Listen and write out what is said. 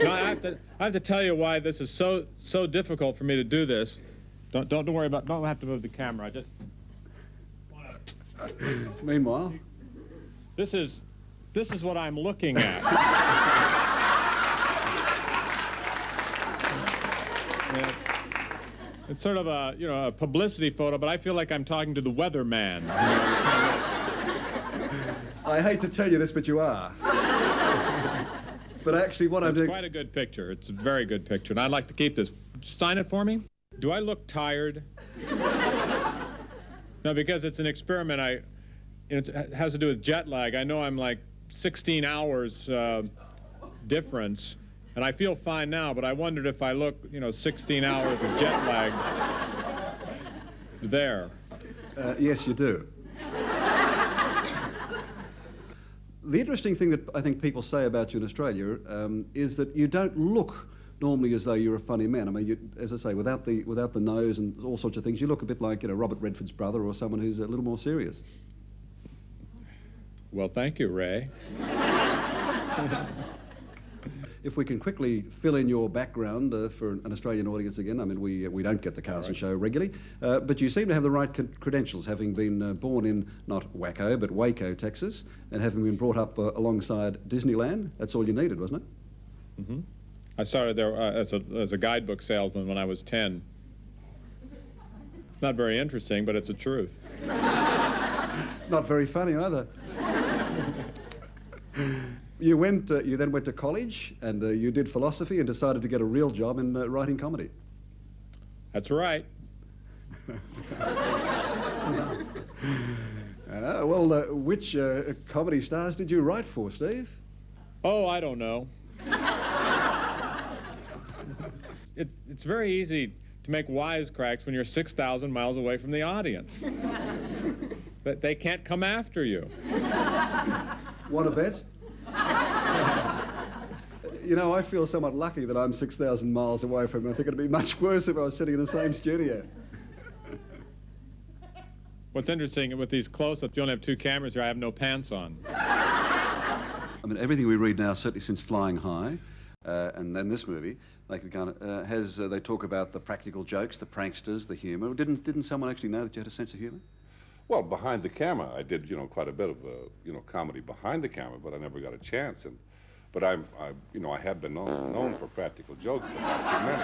No, I have to tell you why this is so difficult for me to do this. Don't worry about. Don't have to move the camera. I just want to. Meanwhile, this is what I'm looking at. It's sort of a publicity photo, but I feel like I'm talking to the weatherman. I hate to tell you this, but you are. But actually, what I'm doing... It's quite a good picture. It's a very good picture, and I'd like to keep this. Sign it for me? Do I look tired? No, because it's an experiment. It has to do with jet lag. I know I'm like 16 hours difference. And I feel fine now, but I wondered if I look, 16 hours of jet lag there. Yes, you do. The interesting thing that I think people say about you in Australia is that you don't look normally as though you're a funny man. I mean, you, as I say, without the nose and all sorts of things, you look a bit like, Robert Redford's brother or someone who's a little more serious. Well, thank you, Ray. If we can quickly fill in your background for an Australian audience again, I mean, we don't get the Carlson Show regularly, but you seem to have the right credentials, having been born in not Waco, but Waco, Texas, and having been brought up alongside Disneyland. That's all you needed, wasn't it? Mm-hmm. I started there as a guidebook salesman when I was 10. It's not very interesting, but it's the truth. Not very funny either. You then went to college, and you did philosophy and decided to get a real job in writing comedy. That's right. Which comedy stars did you write for, Steve? Oh, I don't know. It's very easy to make wisecracks when you're 6,000 miles away from the audience. But they can't come after you. Want a bet? I feel somewhat lucky that I'm 6,000 miles away from him. I think it'd be much worse if I was sitting in the same studio. What's interesting with these close-ups, you only have 2 cameras here. I have no pants on. I mean, everything we read now, certainly since Flying High, and then this movie, they talk about the practical jokes, the pranksters, the humour. Didn't someone actually know that you had a sense of humour? Well, behind the camera, I did, quite a bit of, comedy behind the camera, but I never got a chance. But I have been known for practical jokes, but not too many.